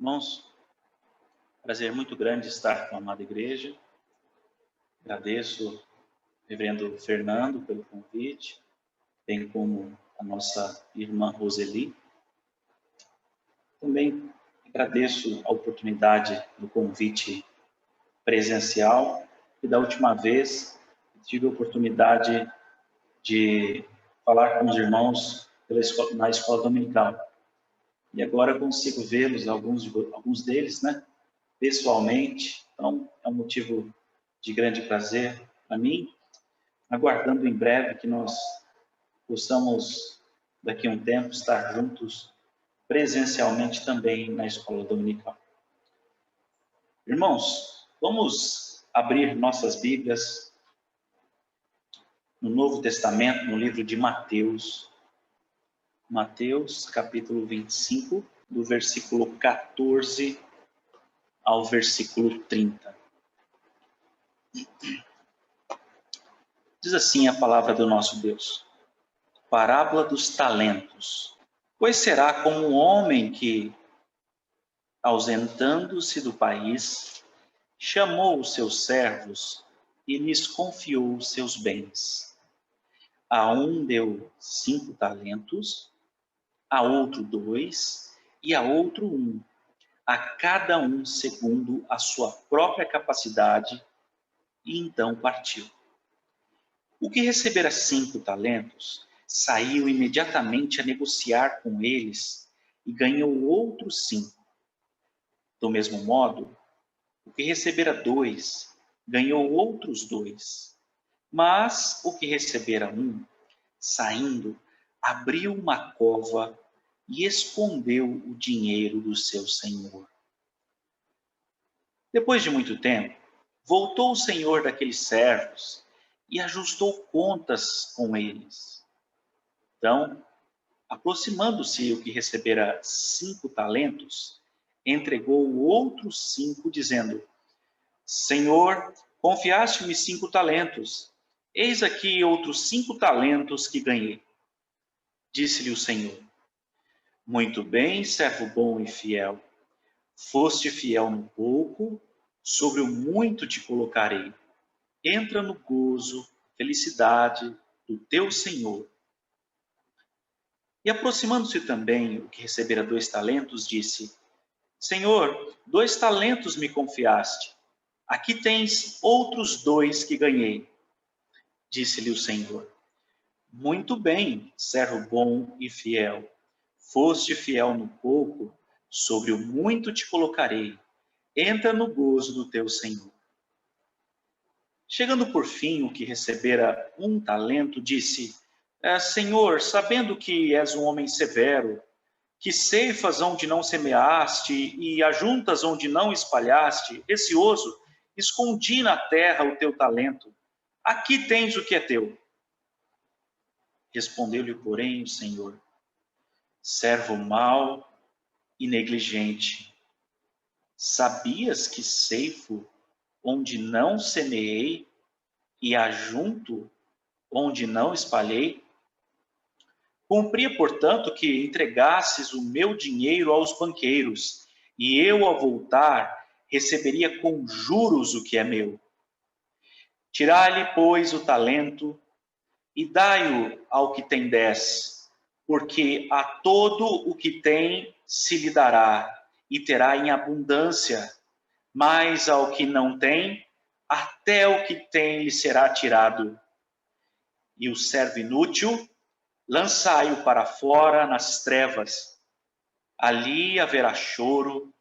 Irmãos, prazer muito grande estar com a amada igreja. Agradeço ao reverendo Fernando pelo convite, bem como a nossa irmã Roseli. Também agradeço a oportunidade do convite presencial e da última vez tive a oportunidade de falar com os irmãos na escola dominical. E agora consigo vê-los, alguns deles, pessoalmente. Então, é um motivo de grande prazer para mim, aguardando em breve que nós possamos, daqui a um tempo, estar juntos presencialmente também na escola dominical. Irmãos, vamos abrir nossas Bíblias no Novo Testamento, no livro de Mateus. Mateus, capítulo 25, do versículo 14 ao versículo 30. Diz assim a palavra do nosso Deus. Parábola dos talentos. Pois será como um homem que, ausentando-se do país, chamou os seus servos e lhes confiou os seus bens. A um deu 5 talentos, a outro 2 e a outro 1, a cada um segundo a sua própria capacidade, e então partiu. O que recebera 5 talentos, saiu imediatamente a negociar com eles e ganhou outros 5. Do mesmo modo, o que recebera 2, ganhou outros 2. Mas o que recebera 1, saindo, abriu uma cova e escondeu o dinheiro do seu senhor. Depois de muito tempo, voltou o senhor daqueles servos e ajustou contas com eles. Então, aproximando-se o que recebera 5 talentos, entregou outros 5, dizendo: Senhor, confiaste-me 5 talentos. Eis aqui outros 5 talentos que ganhei. Disse-lhe o Senhor: Muito bem, servo bom e fiel. Foste fiel no pouco, sobre o muito te colocarei. Entra no gozo, felicidade do teu Senhor. E aproximando-se também o que recebera 2 talentos, disse: Senhor, 2 talentos me confiaste. Aqui tens outros 2 que ganhei. Disse-lhe o Senhor: Muito bem, servo bom e fiel. Foste fiel no pouco, sobre o muito te colocarei. Entra no gozo do teu Senhor. Chegando por fim o que recebera 1 talento, disse: Senhor, sabendo que és um homem severo, que ceifas onde não semeaste e ajuntas onde não espalhaste, receoso, escondi na terra o teu talento. Aqui tens o que é teu. Respondeu-lhe, porém, o Senhor: Servo mau e negligente, sabias que ceifo onde não semeei e ajunto onde não espalhei? Cumpria, portanto, que entregasses o meu dinheiro aos banqueiros, e eu, ao voltar, receberia com juros o que é meu. Tirai-lhe, pois, o talento e dai-o ao que tem 10, porque a todo o que tem se lhe dará, e terá em abundância, mas ao que não tem, até o que tem lhe será tirado. E o servo inútil, lançai-o para fora nas trevas. Ali haverá choro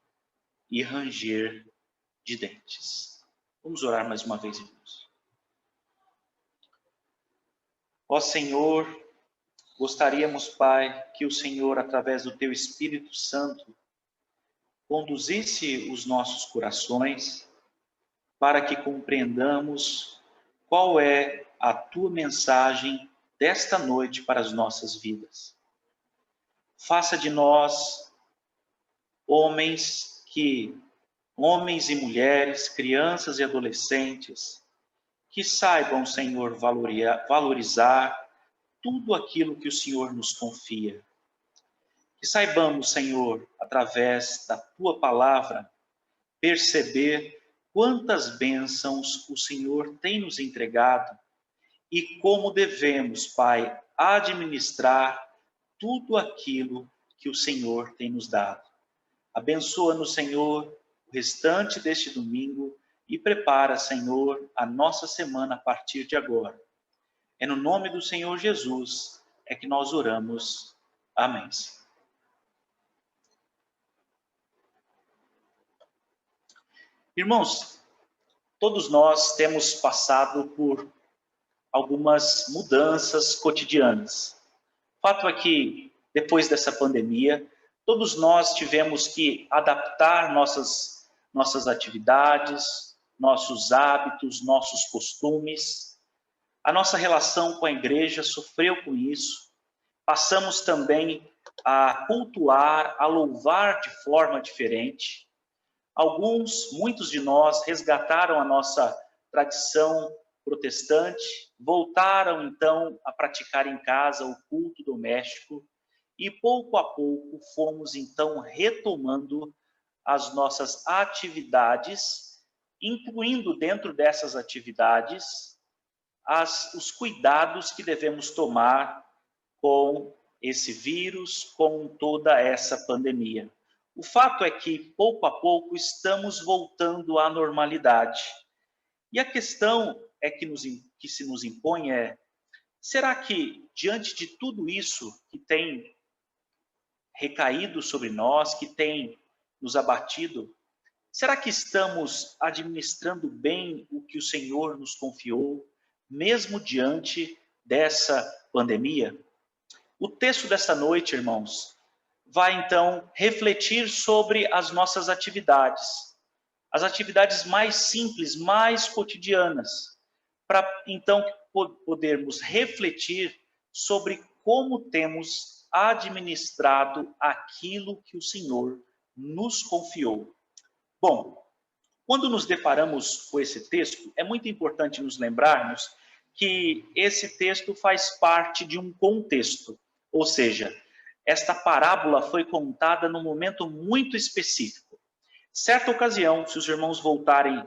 e ranger de dentes. Vamos orar mais uma vez, irmãos. Ó Senhor, gostaríamos, Pai, que o Senhor, através do Teu Espírito Santo, conduzisse os nossos corações para que compreendamos qual é a Tua mensagem desta noite para as nossas vidas. Faça de nós homens e mulheres, crianças e adolescentes, que saibam, Senhor, valorizar tudo aquilo que o Senhor nos confia. Que saibamos, Senhor, através da Tua palavra, perceber quantas bênçãos o Senhor tem nos entregado e como devemos, Pai, administrar tudo aquilo que o Senhor tem nos dado. Abençoa-nos, Senhor, o restante deste domingo e prepara, Senhor, a nossa semana a partir de agora. É no nome do Senhor Jesus é que nós oramos. Amém. Irmãos, todos nós temos passado por algumas mudanças cotidianas. O fato é que, depois dessa pandemia, todos nós tivemos que adaptar nossas atividades, nossos hábitos, nossos costumes. A nossa relação com a igreja sofreu com isso. Passamos também a cultuar, a louvar de forma diferente. Muitos de nós resgataram a nossa tradição protestante, voltaram então a praticar em casa o culto doméstico e pouco a pouco fomos então retomando as nossas atividades, incluindo dentro dessas atividades os cuidados que devemos tomar com esse vírus, com toda essa pandemia. O fato é que, pouco a pouco, estamos voltando à normalidade. E a questão que se nos impõe é, será que, diante de tudo isso que tem recaído sobre nós, que tem nos abatido, será que estamos administrando bem o que o Senhor nos confiou, mesmo diante dessa pandemia? O texto dessa noite, irmãos, vai então refletir sobre as nossas atividades, as atividades mais simples, mais cotidianas, para então podermos refletir sobre como temos administrado aquilo que o Senhor nos confiou. Bom, quando nos deparamos com esse texto, é muito importante nos lembrarmos que esse texto faz parte de um contexto, ou seja, esta parábola foi contada num momento muito específico. Certa ocasião, se os irmãos voltarem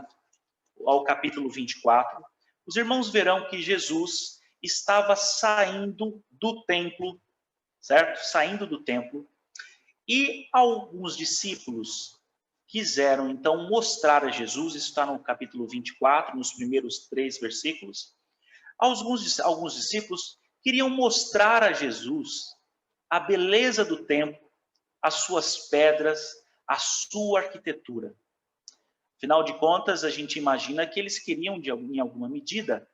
ao capítulo 24, os irmãos verão que Jesus estava saindo do templo, certo? Saindo do templo, e alguns discípulos quiseram então mostrar a Jesus, isso está no capítulo 24, nos primeiros 3 versículos, alguns discípulos queriam mostrar a Jesus a beleza do templo, as suas pedras, a sua arquitetura. Afinal de contas, a gente imagina que eles queriam, em alguma medida,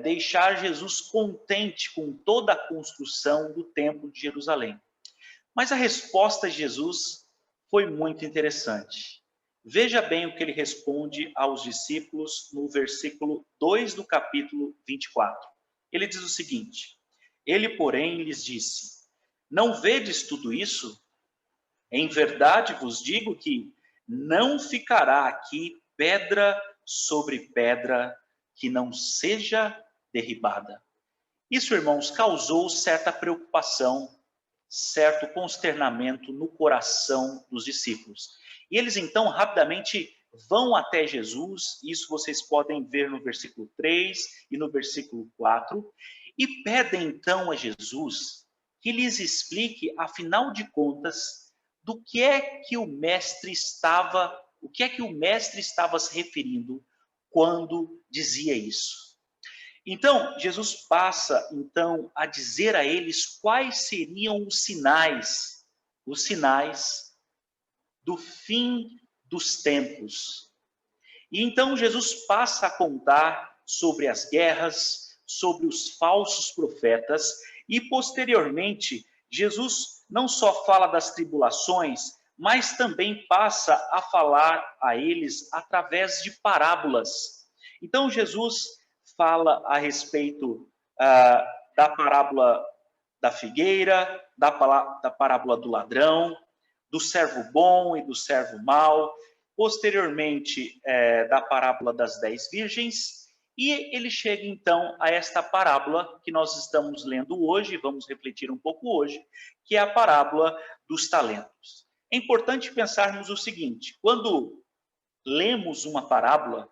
deixar Jesus contente com toda a construção do templo de Jerusalém. Mas a resposta de Jesus foi muito interessante. Veja bem o que ele responde aos discípulos no versículo 2 do capítulo 24. Ele diz o seguinte: ele, porém, lhes disse: não vedes tudo isso? Em verdade vos digo que não ficará aqui pedra sobre pedra que não seja derribada. Isso, irmãos, causou certa preocupação, certo consternamento no coração dos discípulos. E eles então rapidamente vão até Jesus, isso vocês podem ver no versículo 3 e no versículo 4, e pedem então a Jesus que lhes explique, afinal de contas, o que é que o mestre estava se referindo quando dizia isso. Então, Jesus passa então a dizer a eles quais seriam os sinais do fim dos tempos. E então Jesus passa a contar sobre as guerras, sobre os falsos profetas, e posteriormente Jesus não só fala das tribulações, mas também passa a falar a eles através de parábolas. Então Jesus fala a respeito da parábola da figueira, da parábola do ladrão, do servo bom e do servo mau, posteriormente da parábola das 10 virgens, E ele chega então a esta parábola que nós estamos lendo hoje, vamos refletir um pouco hoje, que é a parábola dos talentos. É importante pensarmos o seguinte: quando lemos uma parábola,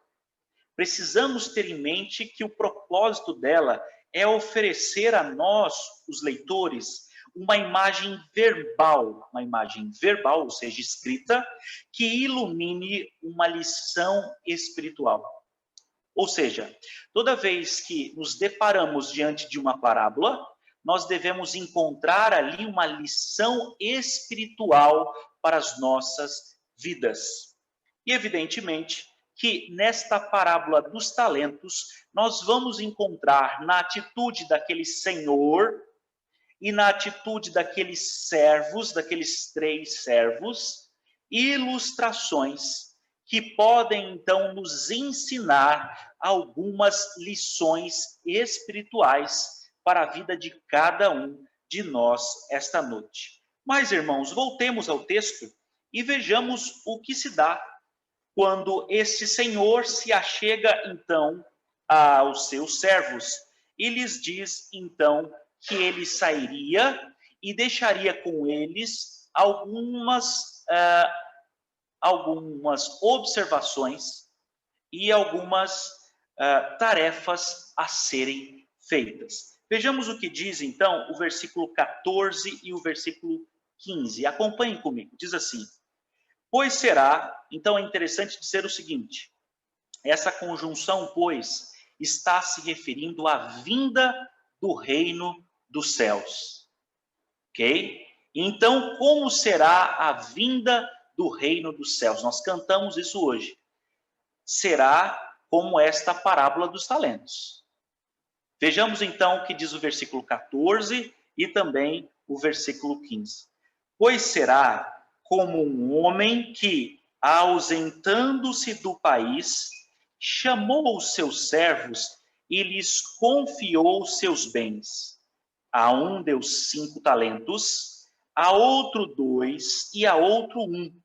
precisamos ter em mente que o propósito dela é oferecer a nós, os leitores, uma imagem verbal, ou seja, escrita, que ilumine uma lição espiritual. Ou seja, toda vez que nos deparamos diante de uma parábola, nós devemos encontrar ali uma lição espiritual para as nossas vidas. E, evidentemente, que nesta parábola dos talentos, nós vamos encontrar na atitude daquele senhor e na atitude daqueles servos, daqueles 3 servos, ilustrações que podem, então, nos ensinar algumas lições espirituais para a vida de cada um de nós esta noite. Mas, irmãos, voltemos ao texto e vejamos o que se dá quando este senhor se achega, então, aos seus servos e lhes diz, então, que ele sairia e deixaria com eles algumas observações e algumas tarefas a serem feitas. Vejamos o que diz, então, o versículo 14 e o versículo 15. Acompanhem comigo. Diz assim: pois será, então é interessante dizer o seguinte, essa conjunção, pois, está se referindo à vinda do reino dos céus. Ok? Então, como será a vinda do reino dos céus? Nós cantamos isso hoje. Será como esta parábola dos talentos. Vejamos então o que diz o versículo 14 e também o versículo 15. Pois será como um homem que, ausentando-se do país, chamou os seus servos e lhes confiou seus bens. A um deu 5 talentos, a outro 2 e a outro 1,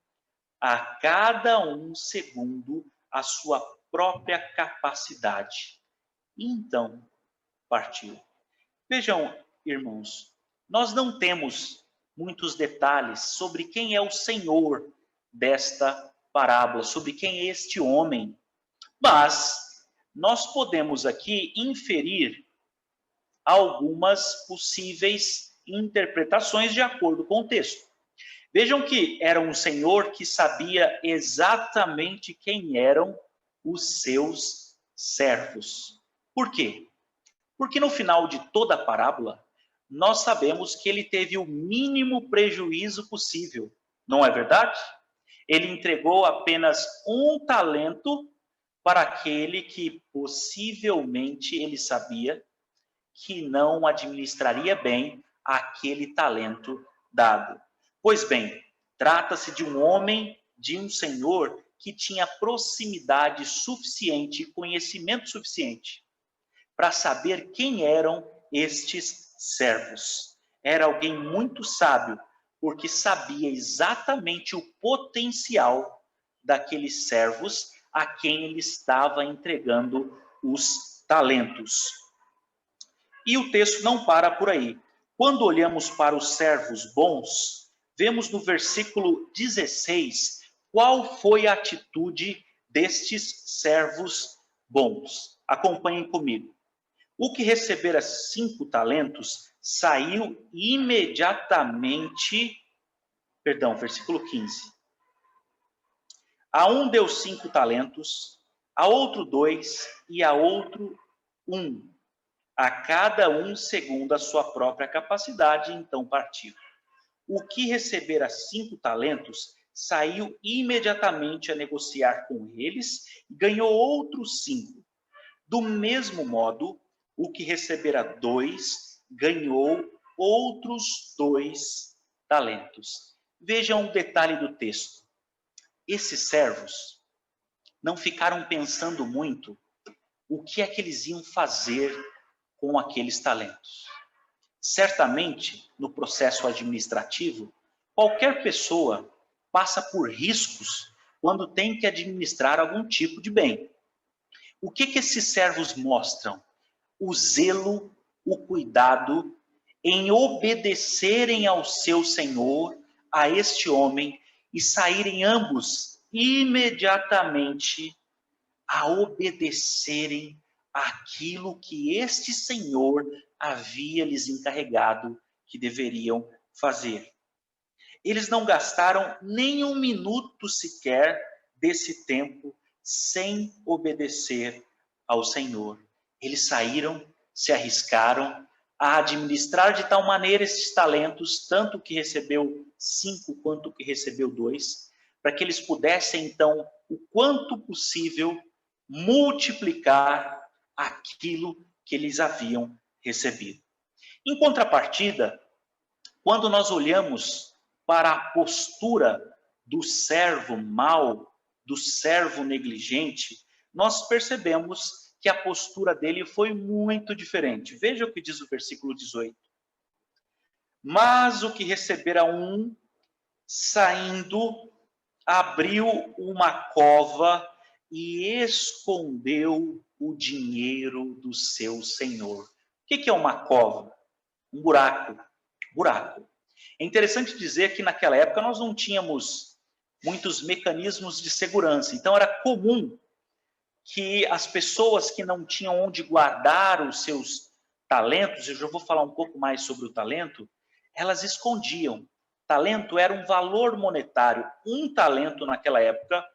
a cada um segundo a sua própria capacidade. E então partiu. Vejam, irmãos, nós não temos muitos detalhes sobre quem é o Senhor desta parábola, sobre quem é este homem, mas nós podemos aqui inferir algumas possíveis interpretações de acordo com o texto. Vejam que era um senhor que sabia exatamente quem eram os seus servos. Por quê? Porque no final de toda a parábola, nós sabemos que ele teve o mínimo prejuízo possível, não é verdade? Ele entregou apenas 1 talento para aquele que possivelmente ele sabia que não administraria bem aquele talento dado. Pois bem, trata-se de um homem, de um senhor que tinha proximidade suficiente, conhecimento suficiente para saber quem eram estes servos. Era alguém muito sábio, porque sabia exatamente o potencial daqueles servos a quem ele estava entregando os talentos. E o texto não para por aí. Quando olhamos para os servos bons, vemos no versículo 16 qual foi a atitude destes servos bons. Acompanhem comigo. O que recebera 5 talentos saiu imediatamente. Versículo 15. A um deu 5 talentos, a outro 2 e a outro 1. A cada um segundo a sua própria capacidade, então partiu. O que recebera 5 talentos saiu imediatamente a negociar com eles e ganhou outros 5. Do mesmo modo, o que recebera 2 ganhou outros 2 talentos. Vejam um detalhe do texto. Esses servos não ficaram pensando muito o que é que eles iam fazer com aqueles talentos. Certamente, no processo administrativo, qualquer pessoa passa por riscos quando tem que administrar algum tipo de bem. O que esses servos mostram? O zelo, o cuidado em obedecerem ao seu senhor, a este homem, e saírem ambos imediatamente a obedecerem aquilo que este senhor havia lhes encarregado que deveriam fazer. Eles não gastaram nem um minuto sequer desse tempo sem obedecer ao Senhor. Eles saíram, se arriscaram a administrar de tal maneira esses talentos, tanto que recebeu 5 quanto que recebeu 2, para que eles pudessem, então, o quanto possível, multiplicar aquilo que eles haviam recebido. Em contrapartida, quando nós olhamos para a postura do servo mau, do servo negligente, nós percebemos que a postura dele foi muito diferente. Veja o que diz o versículo 18. Mas o que recebera um, saindo, abriu uma cova e escondeu o dinheiro do seu senhor. O que é uma cova? Um buraco. É interessante dizer que naquela época nós não tínhamos muitos mecanismos de segurança. Então era comum que as pessoas que não tinham onde guardar os seus talentos, eu já vou falar um pouco mais sobre o talento, elas escondiam. Talento era um valor monetário. Um talento naquela época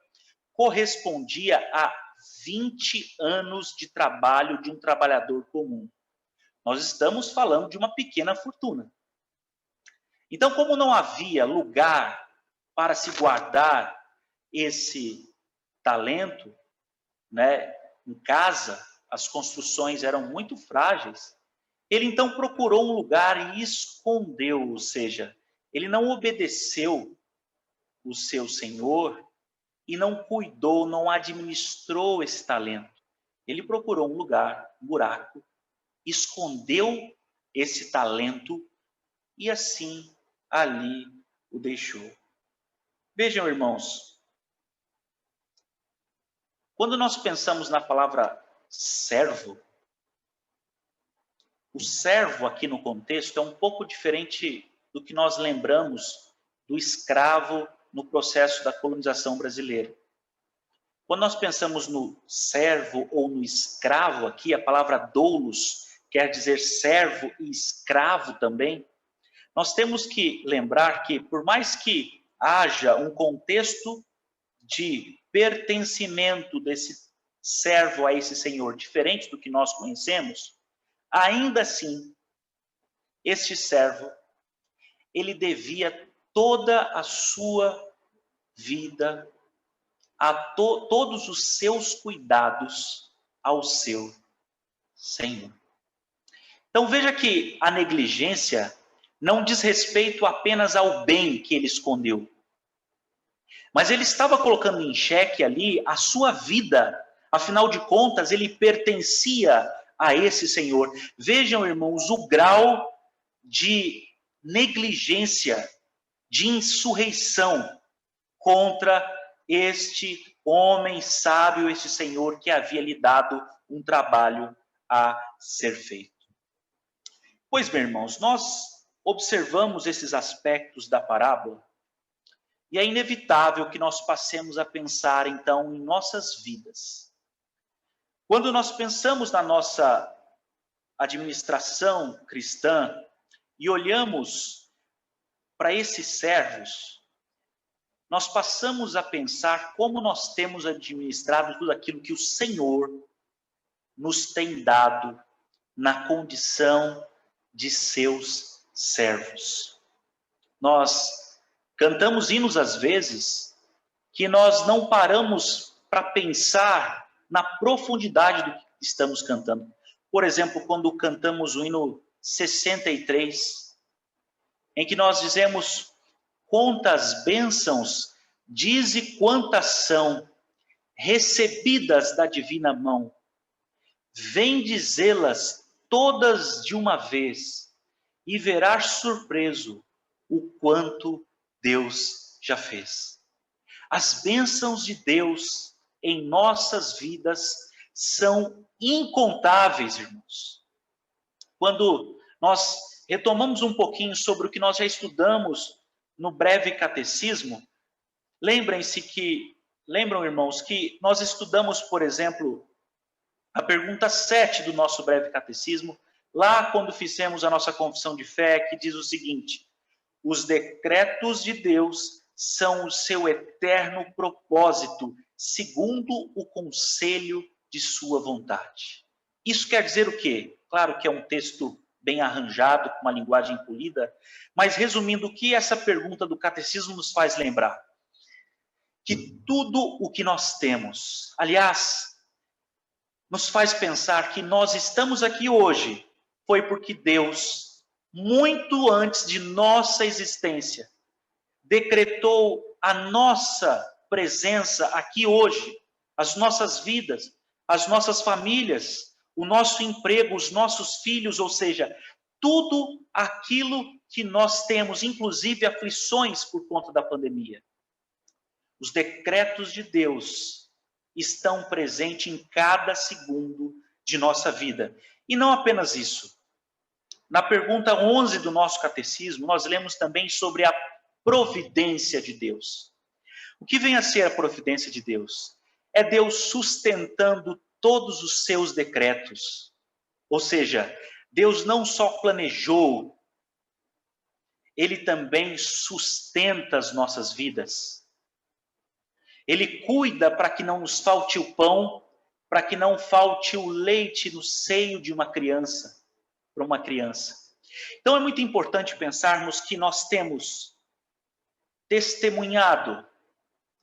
correspondia a 20 anos de trabalho de um trabalhador comum. Nós estamos falando de uma pequena fortuna. Então, como não havia lugar para se guardar esse talento, né, em casa, as construções eram muito frágeis, ele então procurou um lugar e escondeu, ou seja, ele não obedeceu o seu senhor e não cuidou, não administrou esse talento. Ele procurou um lugar, um buraco, escondeu esse talento e assim ali o deixou. Vejam, irmãos, quando nós pensamos na palavra servo, o servo aqui no contexto é um pouco diferente do que nós lembramos do escravo no processo da colonização brasileira. Quando nós pensamos no servo ou no escravo aqui, a palavra doulos quer dizer servo e escravo também. Nós temos que lembrar que, por mais que haja um contexto de pertencimento desse servo a esse senhor diferente do que nós conhecemos, ainda assim, este servo, ele devia toda a sua vida, todos os seus cuidados ao seu senhor. Então veja que a negligência não diz respeito apenas ao bem que ele escondeu, mas ele estava colocando em xeque ali a sua vida. Afinal de contas, ele pertencia a esse senhor. Vejam, irmãos, o grau de negligência, de insurreição contra este homem sábio, este senhor que havia lhe dado um trabalho a ser feito. Pois bem, irmãos, nós observamos esses aspectos da parábola e é inevitável que nós passemos a pensar, então, em nossas vidas. Quando nós pensamos na nossa administração cristã e olhamos para esses servos, nós passamos a pensar como nós temos administrado tudo aquilo que o Senhor nos tem dado na condição de seus servos. Nós cantamos hinos às vezes que nós não paramos para pensar na profundidade do que estamos cantando. Por exemplo, quando cantamos o hino 63, em que nós dizemos: quantas bênçãos, dize quantas são, recebidas da divina mão. Vem dizê-las todas de uma vez, e verás surpreso o quanto Deus já fez. As bênçãos de Deus em nossas vidas são incontáveis, irmãos. Quando nós retomamos um pouquinho sobre o que nós já estudamos no breve catecismo, lembram, irmãos, que nós estudamos, por exemplo, a pergunta 7 do nosso breve catecismo, lá quando fizemos a nossa confissão de fé, que diz o seguinte: os decretos de Deus são o seu eterno propósito, segundo o conselho de sua vontade. Isso quer dizer o quê? Claro que é um texto bem arranjado, com uma linguagem polida, mas resumindo, o que essa pergunta do catecismo nos faz lembrar? Que tudo o que nós temos, aliás, nos faz pensar que nós estamos aqui hoje, foi porque Deus, muito antes de nossa existência, decretou a nossa presença aqui hoje, as nossas vidas, as nossas famílias, o nosso emprego, os nossos filhos, ou seja, tudo aquilo que nós temos, inclusive aflições por conta da pandemia. Os decretos de Deus estão presentes em cada segundo de nossa vida. E não apenas isso. Na pergunta 11 do nosso catecismo, nós lemos também sobre a providência de Deus. O que vem a ser a providência de Deus? É Deus sustentando todos os seus decretos. Ou seja, Deus não só planejou, Ele também sustenta as nossas vidas. Ele cuida para que não nos falte o pão, para que não falte o leite no seio de uma criança, para uma criança. Então é muito importante pensarmos que nós temos testemunhado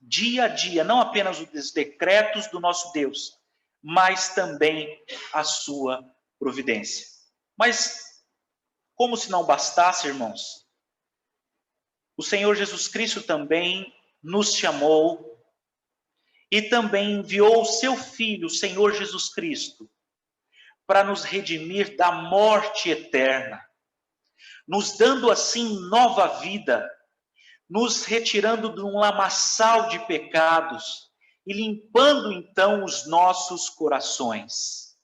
dia a dia, não apenas os decretos do nosso Deus, mas também a sua providência. Mas, como se não bastasse, irmãos, o Senhor Jesus Cristo também nos chamou e também enviou o seu Filho, o Senhor Jesus Cristo, para nos redimir da morte eterna, nos dando assim nova vida, nos retirando de um lamaçal de pecados e limpando então os nossos corações.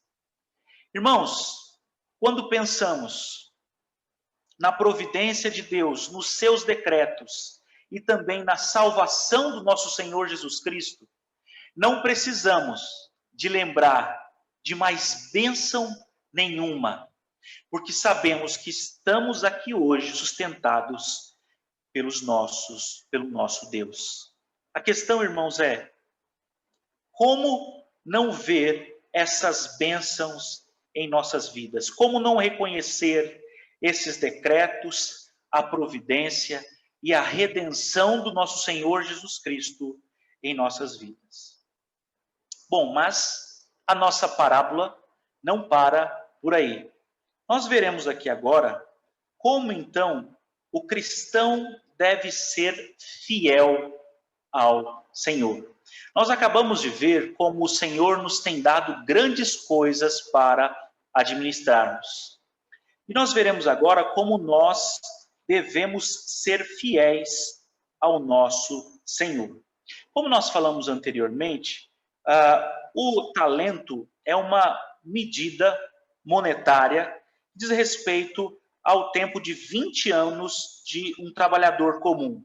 Irmãos, quando pensamos na providência de Deus, nos seus decretos e também na salvação do nosso Senhor Jesus Cristo, não precisamos de lembrar de mais bênção nenhuma, porque sabemos que estamos aqui hoje sustentados pelo nosso Deus. A questão, irmãos, é como não ver essas bênçãos em nossas vidas? Como não reconhecer esses decretos, a providência e a redenção do nosso Senhor Jesus Cristo em nossas vidas? Bom, mas a nossa parábola não para por aí. Nós veremos aqui agora como então o cristão deve ser fiel ao Senhor. Nós acabamos de ver como o Senhor nos tem dado grandes coisas para administrarmos. E nós veremos agora como nós devemos ser fiéis ao nosso Senhor. Como nós falamos anteriormente, o talento é uma medida monetária que diz respeito ao tempo de 20 anos de um trabalhador comum.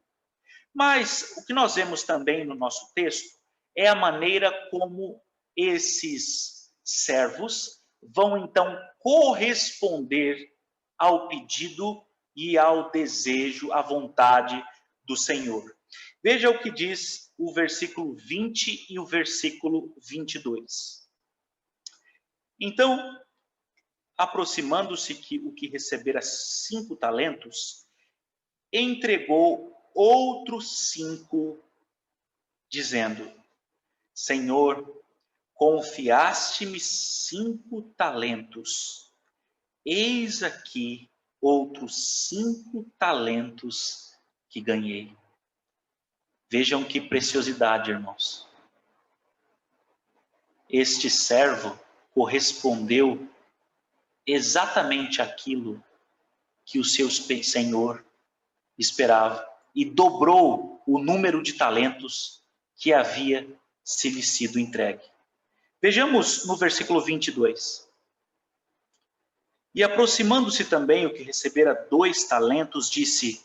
Mas o que nós vemos também no nosso texto é a maneira como esses servos vão então corresponder ao pedido e ao desejo, à vontade do Senhor. Veja o que diz o versículo 20 e o versículo 22. Então, aproximando-se o que recebera 5 talentos, entregou outros 5, dizendo: Senhor, confiaste-me 5 talentos, eis aqui outros 5 talentos que ganhei. Vejam que preciosidade, irmãos. Este servo correspondeu exatamente aquilo que o seu senhor esperava e dobrou o número de talentos que havia se lhe sido entregue. Vejamos no versículo 22. E aproximando-se também o que recebera 2 talentos, disse: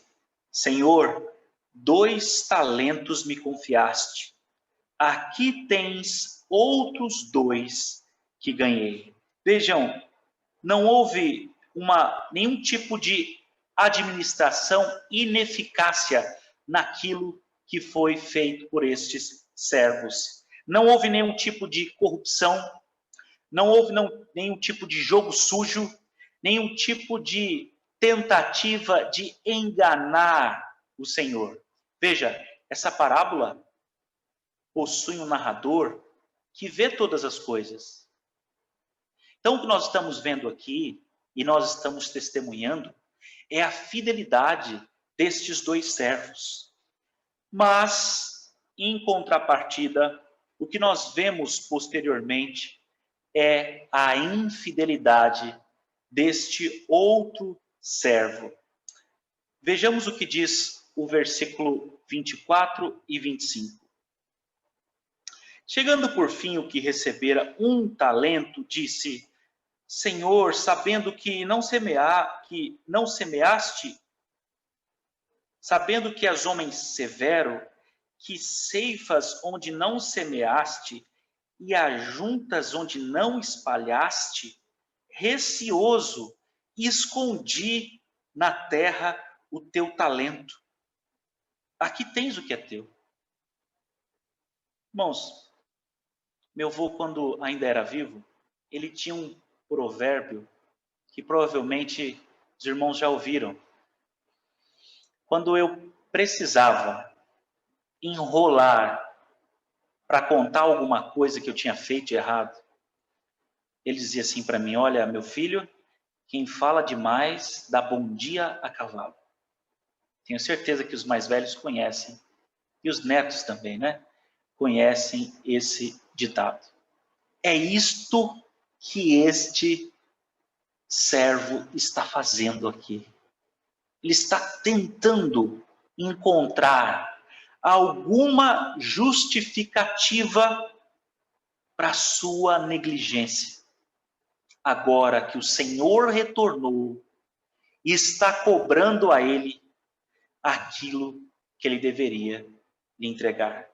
Senhor, 2 talentos me confiaste. Aqui tens outros 2 que ganhei. Vejam, não houve nenhum tipo de administração ineficácia naquilo que foi feito por estes servos. Não houve nenhum tipo de corrupção, não houve nenhum tipo de jogo sujo, nenhum tipo de tentativa de enganar o Senhor. Veja, essa parábola possui um narrador que vê todas as coisas. Então, o que nós estamos vendo aqui, e nós estamos testemunhando, é a fidelidade destes 2 servos. Mas, em contrapartida, o que nós vemos posteriormente é a infidelidade deste outro servo. Vejamos o que diz o versículo 24 e 25. Chegando por fim o que recebera 1 talento, disse: Senhor, sabendo que não semeaste, sabendo que és homem severo, que ceifas onde não semeaste e ajuntas onde não espalhaste, receoso, escondi na terra o teu talento. Aqui tens o que é teu. Irmãos, meu avô, quando ainda era vivo, ele tinha um provérbio que provavelmente os irmãos já ouviram. Quando eu precisava enrolar para contar alguma coisa que eu tinha feito de errado, ele dizia assim para mim: olha, meu filho, quem fala demais dá bom dia a cavalo. Tenho certeza que os mais velhos conhecem, e os netos também, né? Conhecem esse ditado. É isto que este servo está fazendo aqui. Ele está tentando encontrar alguma justificativa para sua negligência. Agora que o Senhor retornou e está cobrando a ele aquilo que ele deveria lhe entregar.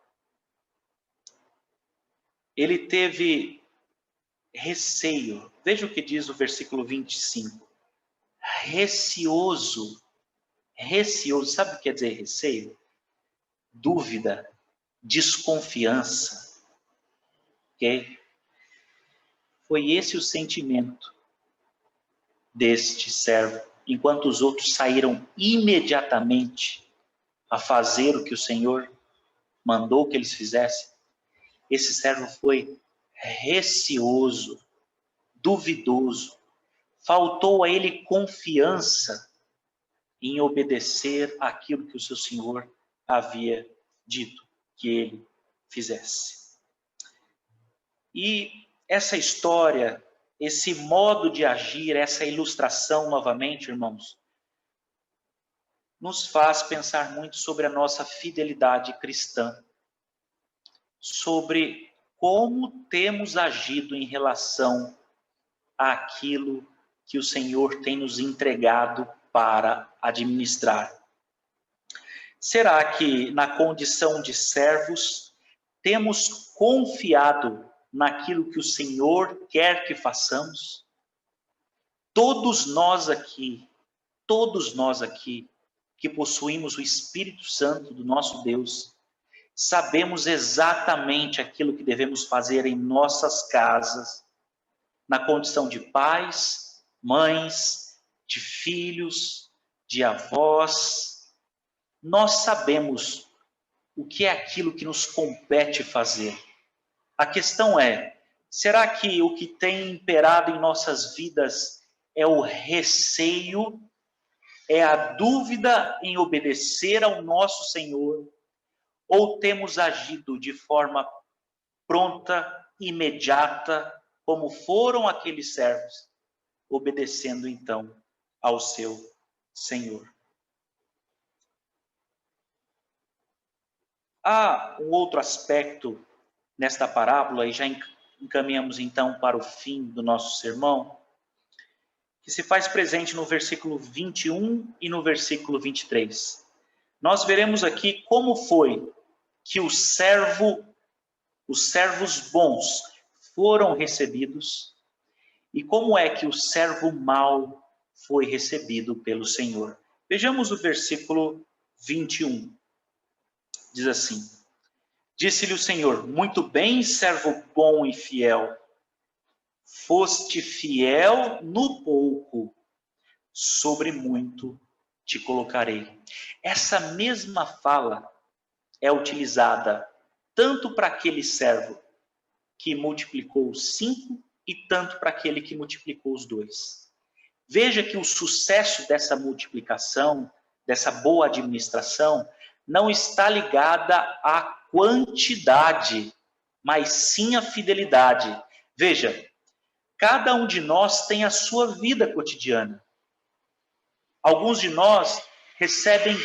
Ele teve receio. Veja o que diz o versículo 25. Receoso. Receoso. Sabe o que quer dizer receio? Dúvida, desconfiança. Ok? Foi esse o sentimento deste servo, enquanto os outros saíram imediatamente a fazer o que o Senhor mandou que eles fizessem. Esse servo foi receoso, duvidoso. Faltou a ele confiança em obedecer aquilo que o seu Senhor havia dito que ele fizesse. E essa história, esse modo de agir, essa ilustração novamente, irmãos, nos faz pensar muito sobre a nossa fidelidade cristã, sobre como temos agido em relação àquilo que o Senhor tem nos entregado para administrar. Será que, na condição de servos, temos confiado naquilo que o Senhor quer que façamos? Todos nós aqui, que possuímos o Espírito Santo do nosso Deus, sabemos exatamente aquilo que devemos fazer em nossas casas, na condição de pais, mães, de filhos, de avós. Nós sabemos o que é aquilo que nos compete fazer. A questão é, será que o que tem imperado em nossas vidas é o receio, é a dúvida em obedecer ao nosso Senhor, ou temos agido de forma pronta, imediata, como foram aqueles servos, obedecendo então ao seu Senhor? Há um outro aspecto nesta parábola, e já encaminhamos então para o fim do nosso sermão, que se faz presente no versículo 21 e no versículo 23. Nós veremos aqui como foi que os servos bons foram recebidos e como é que o servo mau foi recebido pelo Senhor. Vejamos o versículo 21. Diz assim: Disse-lhe o Senhor: muito bem, servo bom e fiel. Foste fiel no pouco, sobre muito te colocarei. Essa mesma fala é utilizada tanto para aquele servo que multiplicou os 5 e tanto para aquele que multiplicou os 2. Veja que o sucesso dessa multiplicação, dessa boa administração, não está ligada à quantidade, mas sim à fidelidade. Veja, cada um de nós tem a sua vida cotidiana. Alguns de nós recebem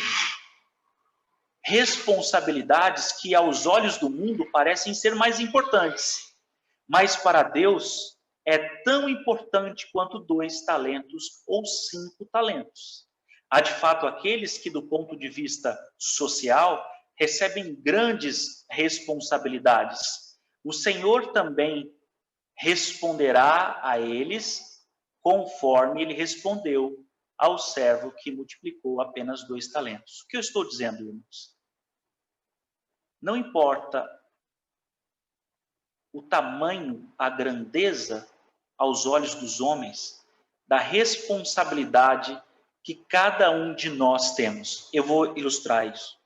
responsabilidades que aos olhos do mundo parecem ser mais importantes, mas para Deus é tão importante quanto 2 talentos ou 5 talentos. Há de fato aqueles que, do ponto de vista social, recebem grandes responsabilidades. O Senhor também responderá a eles conforme ele respondeu ao servo que multiplicou apenas 2 talentos. O que eu estou dizendo, irmãos? Não importa o tamanho, a grandeza aos olhos dos homens da responsabilidade que cada um de nós temos. Eu vou ilustrar isso.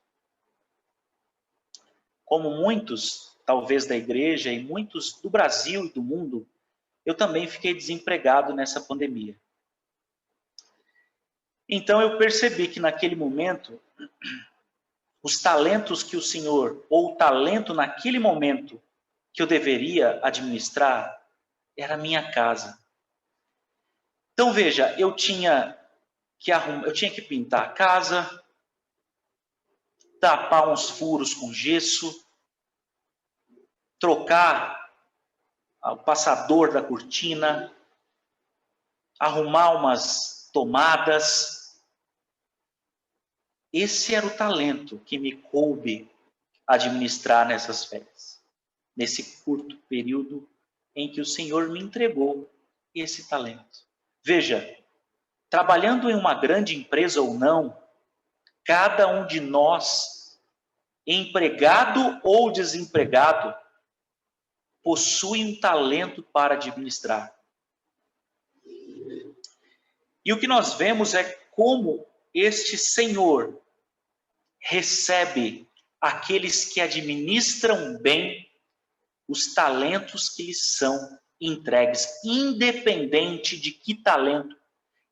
Como muitos, talvez da igreja e muitos do Brasil e do mundo, eu também fiquei desempregado nessa pandemia. Então eu percebi que naquele momento, os talentos que o Senhor, ou o talento naquele momento que eu deveria administrar, era a minha casa. Então veja, eu tinha que pintar a casa, tapar uns furos com gesso, trocar o passador da cortina, arrumar umas tomadas. Esse era o talento que me coube administrar nessas férias, nesse curto período em que o Senhor me entregou esse talento. Veja, trabalhando em uma grande empresa ou não, cada um de nós, empregado ou desempregado, possui um talento para administrar. E o que nós vemos é como este Senhor recebe aqueles que administram bem os talentos que lhes são entregues, independente de que talento,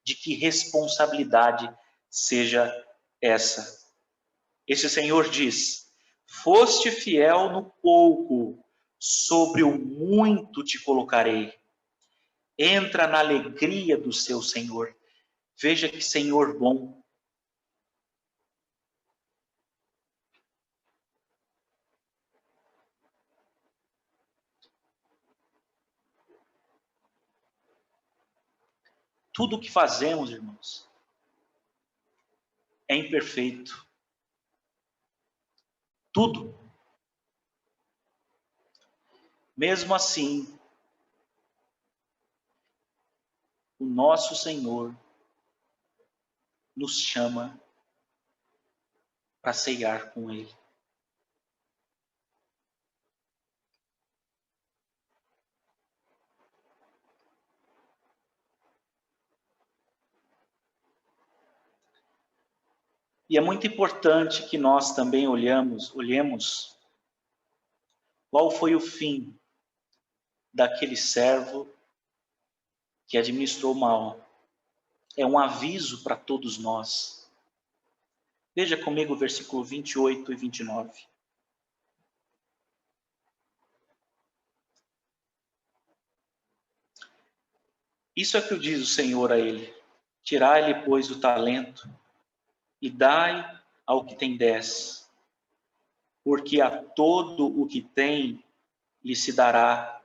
de que responsabilidade seja essa. Esse Senhor diz: foste fiel no pouco, sobre o muito te colocarei. Entra na alegria do seu Senhor. Veja que Senhor bom. Tudo o que fazemos, irmãos, é imperfeito. Tudo. Mesmo assim, o nosso Senhor nos chama para ceiar com Ele. E é muito importante que nós também olhemos qual foi o fim daquele servo que administrou mal. É um aviso para todos nós. Veja comigo o versículo 28 e 29. Isso é que diz o Senhor a ele: tirai-lhe, pois, o talento e dai ao que tem 10, porque a todo o que tem lhe se dará,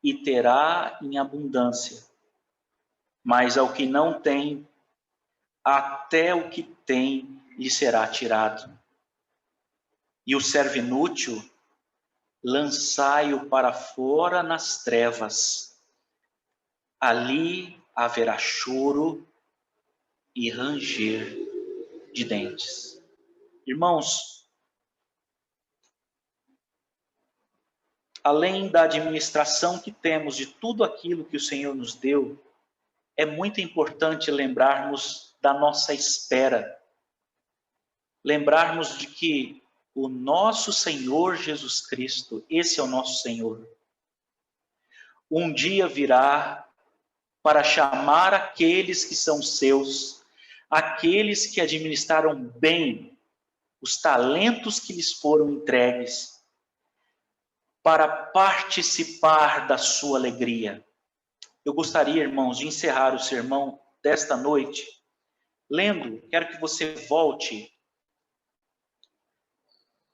e terá em abundância. Mas ao que não tem, até o que tem lhe será tirado. E o servo inútil, lançai-o para fora nas trevas. Ali haverá choro e ranger de dentes. Irmãos, além da administração que temos de tudo aquilo que o Senhor nos deu, é muito importante lembrarmos da nossa espera. Lembrarmos de que o nosso Senhor Jesus Cristo, esse é o nosso Senhor, um dia virá para chamar aqueles que são seus, aqueles que administraram bem os talentos que lhes foram entregues, para participar da sua alegria. Eu gostaria, irmãos, de encerrar o sermão desta noite, lendo, quero que você volte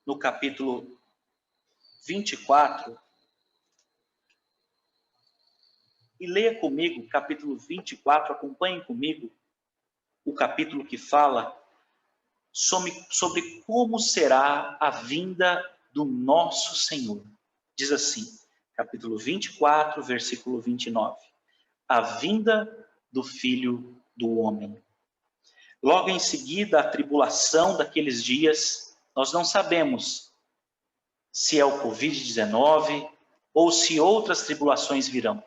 no capítulo 24, e leia comigo, capítulo 24, acompanhe comigo o capítulo que fala sobre como será a vinda do nosso Senhor. Diz assim, capítulo 24, versículo 29. A vinda do Filho do Homem. Logo em seguida, a tribulação daqueles dias, nós não sabemos se é o Covid-19 ou se outras tribulações virão.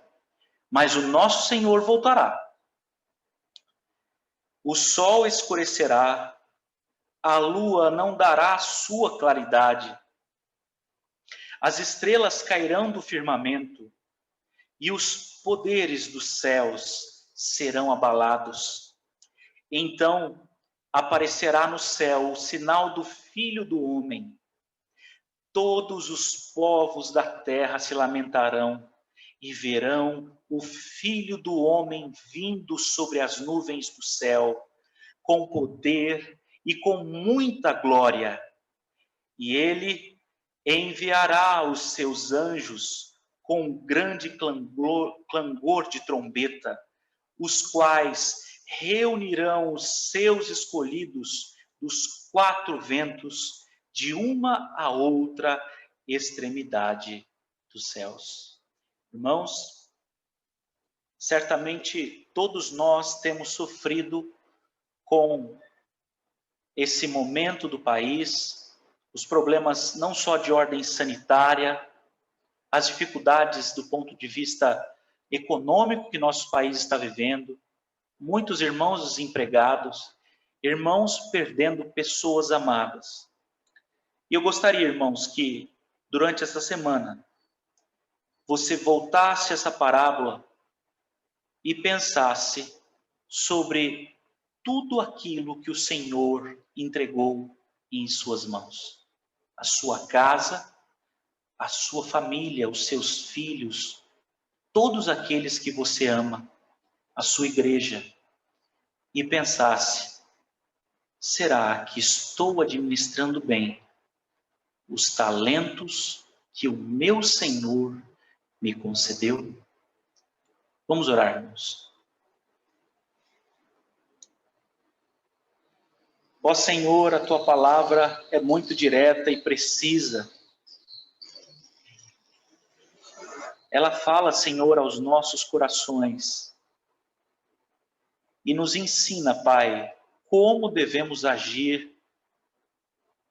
Mas o nosso Senhor voltará. O sol escurecerá, a lua não dará a sua claridade. As estrelas cairão do firmamento e os poderes dos céus serão abalados. Então aparecerá no céu o sinal do Filho do Homem. Todos os povos da terra se lamentarão e verão o Filho do Homem vindo sobre as nuvens do céu, com poder e com muita glória. E ele enviará os seus anjos com grande clangor de trombeta, os quais reunirão os seus escolhidos dos quatro ventos, de uma a outra extremidade dos céus. Irmãos, certamente todos nós temos sofrido com esse momento do país, os problemas não só de ordem sanitária, as dificuldades do ponto de vista econômico que nosso país está vivendo, muitos irmãos desempregados, irmãos perdendo pessoas amadas. E eu gostaria, irmãos, que durante essa semana você voltasse essa parábola e pensasse sobre tudo aquilo que o Senhor entregou em suas mãos. A sua casa, a sua família, os seus filhos, todos aqueles que você ama, a sua igreja. E pensasse, será que estou administrando bem os talentos que o meu Senhor me concedeu? Vamos orar, irmãos. Ó Senhor, a tua palavra é muito direta e precisa. Ela fala, Senhor, aos nossos corações e nos ensina, Pai, como devemos agir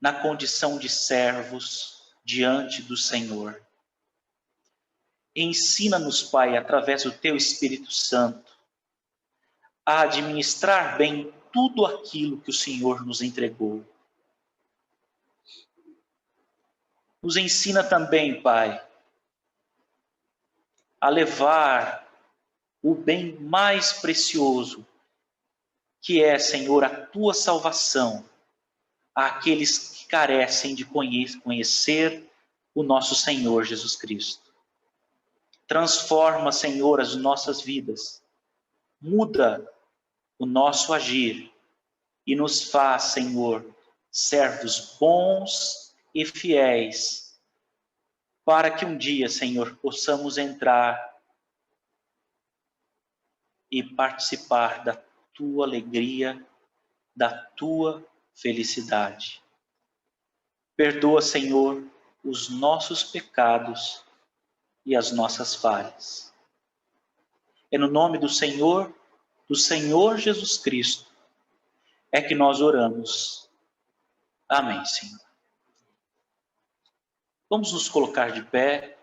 na condição de servos diante do Senhor. Ensina-nos, Pai, através do teu Espírito Santo, a administrar bem tudo aquilo que o Senhor nos entregou. Nos ensina também, Pai, a levar o bem mais precioso, que é, Senhor, a tua salvação, àqueles que carecem de conhecer o nosso Senhor Jesus Cristo. Transforma, Senhor, as nossas vidas, muda o nosso agir e nos faz, Senhor, servos bons e fiéis para que um dia, Senhor, possamos entrar e participar da tua alegria, da tua felicidade. Perdoa, Senhor, os nossos pecados e as nossas falhas. É no nome do Senhor Jesus Cristo, é que nós oramos. Amém, Senhor. Vamos nos colocar de pé